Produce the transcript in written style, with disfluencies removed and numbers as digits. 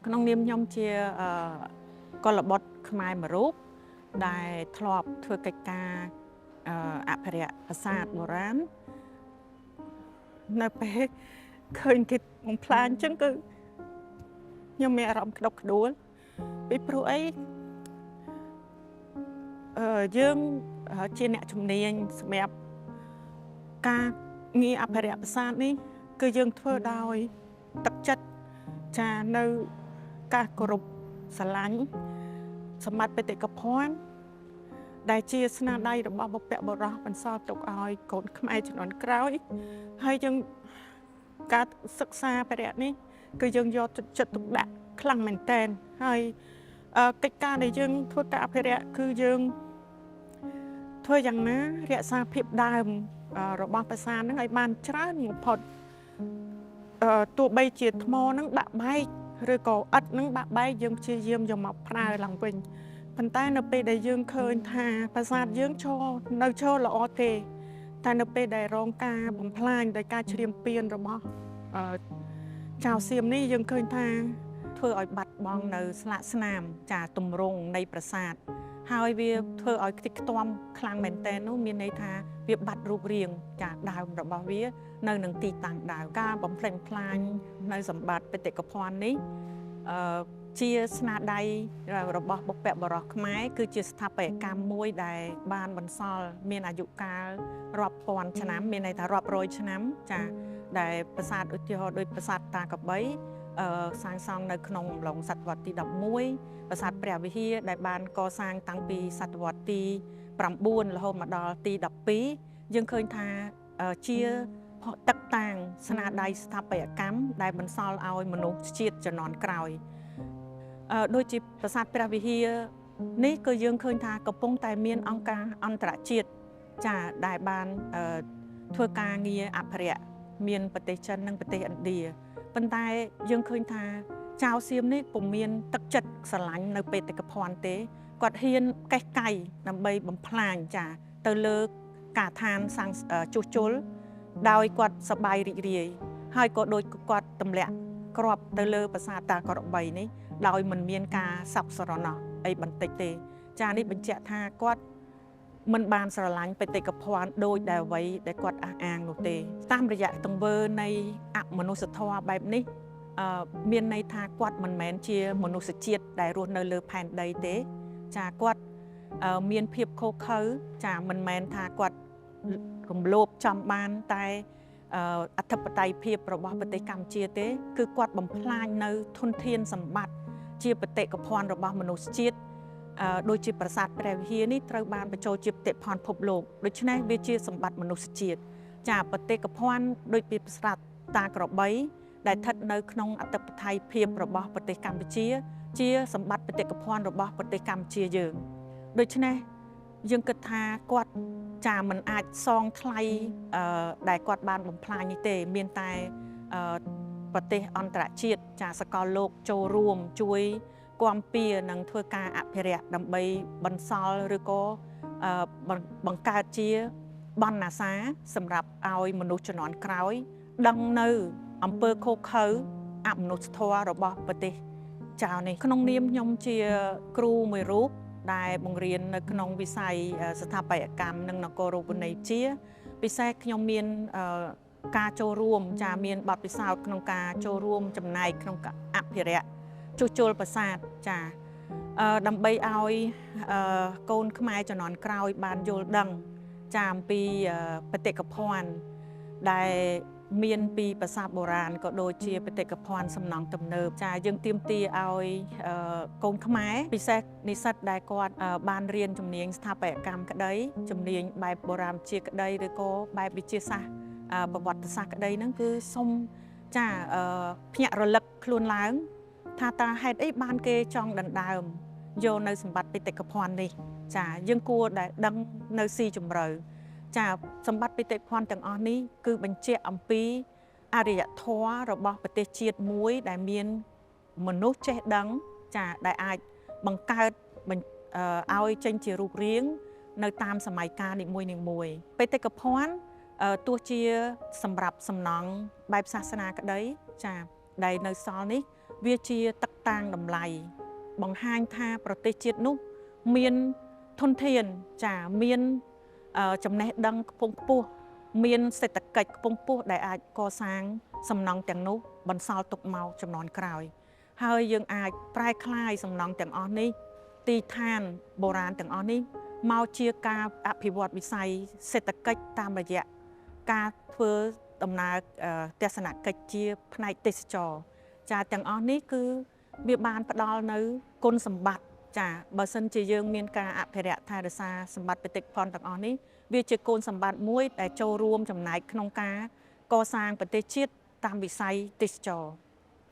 ក្នុងនាមខ្ញុំជាកុលបុត្រខ្មែរមួយរូបដែលធ្លាប់ធ្វើកិច្ចការអភិរក្សប្រាសាទបុរាណនៅពេលឃើញគេបំផ្លាញអញ្ចឹងគឺខ្ញុំមានអារម្មណ៍ក្តុកក្តួលពីព្រោះអីយើងជាអ្នកជំនាញសម្រាប់ការងារអភិរក្សប្រាសាទនេះគឺយើងធ្វើដោយទឹកចិត្តចានៅការគោរពស្រឡាញ់សម្បត្តិបេតិកភណ្ឌដែលជាស្នាដៃរបស់បុព្វបុរសបន្សល់ទុកឲ្យកូនខ្មែរជំនាន់ក្រោយហើយយើងការសិក្សាអភិរក្សនេះគឺយើងយកចិត្តទុកដាក់ខ្លាំងមែនទែនហើយកិច្ចការដែលយើងធ្វើការអភិរក្សគឺយើងធ្វើយ៉ាងណារក្សាភាពដើមរបស់ប្រាសាទហ្នឹងឲ្យបានច្រើនបំផុតទោះបីជាថ្មហ្នឹងបាក់បែកឬក៏ឥដ្ឋហ្នឹងបាក់បែកយើងព្យាយាមយកមកប្រើឡើងវិញប៉ុន្តែនៅពេលដែលយើងឃើញថាប្រាសាទយើងឈរល្អទេតែនៅពេលដែលរងការបំផ្លាញដោយការឈ្លានពានរបស់ចៅសៀមនេះយើងឃើញថាធ្វើឲ្យបាត់បង់នៅស្លាកស្នាមចាទម្រង់នៃប្រាសាទហើយវាធ្វើឲ្យខ្ទេចខ្ទាំខ្លាំងមែនទែននោះមានន័យថាវាបាត់រូបរាងចាដើមរបស់វានៅនឹងទីតាំងដើមការបំផ្លិចបំផ្លាញនៅសម្បត្តិបេតិកភណ្ឌនេះជាស្នាដៃរបស់បុព្វបុរសខ្មែរគឺជាស្ថាបត្យកម្មមួយដែលបានបន្សល់មានអាយុកាលរាប់ពាន់ឆ្នាំមានន័យថារាប់រយឆ្នាំចាដែលប្រាសាទឧទាហរណ៍ដូចប្រាសាទតាកបីសាងសង់នៅក្នុងអំឡុងសតវត្សទី11ប្រាសាទព្រះវិហារដែលបានកសាងតាំងពីសតវត្សទី9រហូតមកដល់ទី12យើងឃើញថាជាទឹកតាំងស្នាដៃស្ថាបត្យកម្មដែលបន្សល់ឲ្យមនុស្សជាតិជំនាន់ក្រោយដូចជាប្រាសាទព្រះវិហារនេះគឺយើងឃើញថាកំពុងតែមានអង្គការអន្តរជាតិចាដែលបានធ្វើការងារអភិរក្សមានប្រទេសចិននិងប្រទេសឥណ្ឌាប៉ុន្តែយើងឃើញថាចៅសៀមនេះពុំមានទឹកចិត្តស្រឡាញ់នៅបេតិកភណ្ឌទេគាត់ហ៊ានកេះកៃដើម្បីបំផ្លាញចាទៅលើកាឋានសាងជួសជុលដោយគាត់សប្បាយរីករាយហើយក៏ដូចគាត់ទម្លាក់គ្រាប់ទៅលើប្រាសាទតាក្របីនេះដោយមិនមានការសោកសរណោះអីបន្តិចទេចានេះបញ្ជាក់ថាគាត់មិនបានស្រឡាញ់បេតិកភណ្ឌដូចដែលអ្វីដែលគាត់អះអាងនោះទេតាមរយៈទង្វើនៃអមនុស្សធម៌បែបនេះមានន័យថាគាត់មិនមែនជាមនុស្សជាតិដែលរស់នៅលើផែនដីទេចាគាត់មានភាពខុសខើចាមិនមែនថាគាត់រំលោភចំបានតែអធិបតេយ្យភាពរបស់ប្រទេសកម្ពុជាទេគឺគាត់បំផ្លាញនៅធនធានសម្បត្តិជាបេតិកភណ្ឌរបស់មនុស្សជាតិដូចជាប្រាសាទព្រះវិហារនេះត្រូវបានបញ្ចូលជាបេតិកភណ្ឌពិភពលោកដូច្នេះវាជាសម្បត្តិមនុស្សជាតិចាបេតិកភណ្ឌដូចពីប្រាសាទតាក្របីដែលស្ថិតនៅក្នុងអធិបតេយ្យភាពរបស់ប្រទេសកម្ពុជាជាសម្បត្តិបេតិកភណ្ឌរបស់ប្រទេសកម្ពុជាយើងដូច្នេះយើងគិតថាគាត់ចាមិនអាចសងថ្លៃដែលគាត់បានបំផ្លាញនេះទេមានតែប្រទេសអន្តរជាតិចាសកលលោកចូលរួមជួយគាំពៀនិងធ្វើការអភិរក្សដើម្បីបន្សល់ឬក៏បង្កើតជាបណ្ណាសាសម្រាប់ឲ្យមនុស្សជំនាន់ក្រោយដឹងនៅអំពើឃោរឃៅអមនុស្សធម៌របស់ប្រទេសចៅនេះក្នុងនាមខ្ញុំជាគ្រូមួយរូបដែលបង្រៀននៅក្នុងវិស័យស្ថាបត្យកម្មនិងនគររូបនីយវិទ្យាពិសេសខ្ញុំមានការចូលរួមចាមានបទពិសោធន៍ក្នុងការចូលរួមចំណែកក្នុងការអភិរក្សជួសជុលប្រាសាទចាដើម្បីឲ្យកូនខ្មែរជំនាន់ក្រោយបានយល់ដឹងចាអំពីបេតិកភណ្ឌដែលមានពីប្រាសាទបុរាណក៏ដូចជាបេតិកភណ្ឌសំណង់ទំនើបចាយើងទាមទារឲ្យកូនខ្មែរពិសេសនិស្សិតដែលគាត់បានរៀនជំនាញស្ថាបត្យកម្មក្តីជំនាញបែបបុរាណវិទ្យាក្តីឬក៏បែបវិទ្យាសាស្ត្រប្រវត្តិសាស្ត្រក្តីហ្នឹងគឺសូមចាភ្ញាក់រលឹកខ្លួនឡើងថាតើហេតុអីបានគេចង់ដណ្ដើមយកនៅសម្បត្តិបេតិកភណ្ឌនេះចាយើងគួរដែលដឹងនៅស៊ីជម្រៅចាសម្បត្តិបេតិកភណ្ឌទាំងអស់នេះគឺបញ្ជាក់អំពីអរិយធម៌របស់ប្រទេសជាតិមួយដែលមានមនុស្សចេះដឹងចាដែលអាចបង្កើតឲ្យចេញជារូបរាងនៅតាមសម័យកាលនីមួយៗបេតិកភណ្ឌទោះជាសម្រាប់សំណង់បែបសាសនាក្តីចាដែលនៅសល់នេះ វាជាទឹកតាំងតម្លៃបង្ហាញថាប្រទេសជាតិនោះមានធនធានចាមានចំណេះដឹងខ្ពង់ខ្ពស់មានសេដ្ឋកិច្ចខ្ពង់ខ្ពស់ដែលអាចកសាងសំណង់ទាំងនោះបន្សល់ទុកមកចំនួនក្រោយហើយយើងអាចប្រែក្លាយសំណង់ទាំងអស់នេះទីឋានបុរាណទាំងអស់នេះមកជាការអភិវឌ្ឍវិស័យសេដ្ឋកិច្ចតាមរយៈការធ្វើដំណើរទស្សនកិច្ចជាផ្នែកទេសចរចាទាំងអស់នេះគឺវាបានផ្ដល់នៅគុណសម្បត្តិចាបើសិនជាយើងមានការអភិរក្សថែរក្សាសម្បត្តិបេតិកភណ្ឌទាំងអស់នេះវាជាគុណសម្បត្តិមួយដែលចូលរួមចំណែកក្នុងការកសាងប្រទេសជាតិតាមវិស័យទេសចរ